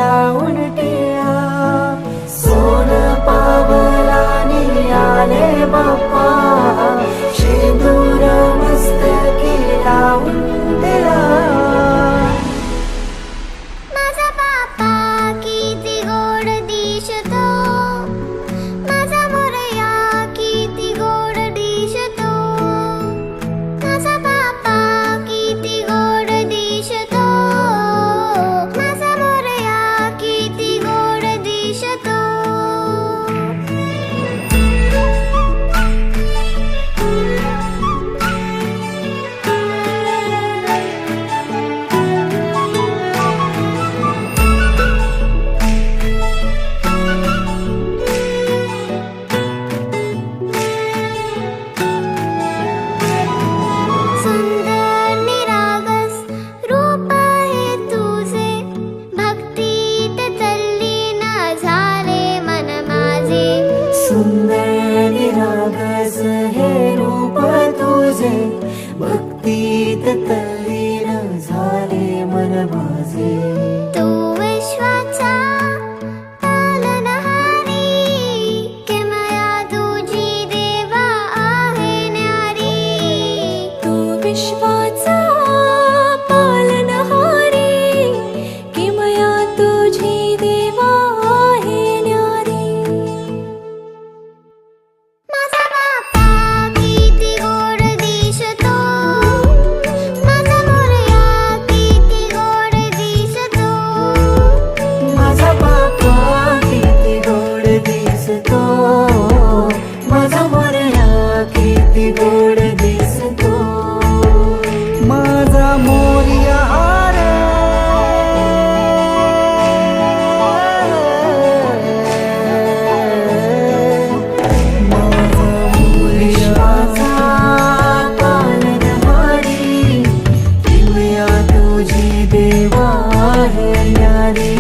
केला उलटिया, सोन पावलाने आले बाप्पा, शेंदूर मस्तकी लावून दिला. माझा बाप्पा किती गोड दिसतो, माझा मोरया किती गोड दिसतो, माझा बाप्पा किती गोड दिसतो, माझा मोरया किती गोड दिसतो. सुंदर निरागस रूप आहे तुझे, भक्तीत तल्लीन झाले मन माझे. सुंदर निरागस हे रूप तुझे, भक्तीत तल्लीन झाले मन माझे. तू विश्वाचा पालनहारी, किमया तुझी देवा आहे न्यारी. तू विश्वाचा पालनहारी, किमया तुझी देवा आहे न्यारी. माझा बाप्पा किती गोड दिसतो, माझा मोरया किती गोड दिसतो, माझा बाप्पा किती गोड दिसतो, माझा मोरया किती गोड दिसतो. माझा मोरया रे, माझा मोरयाचा पालनहारी, किमया तुझी देवा आहे न्यारी.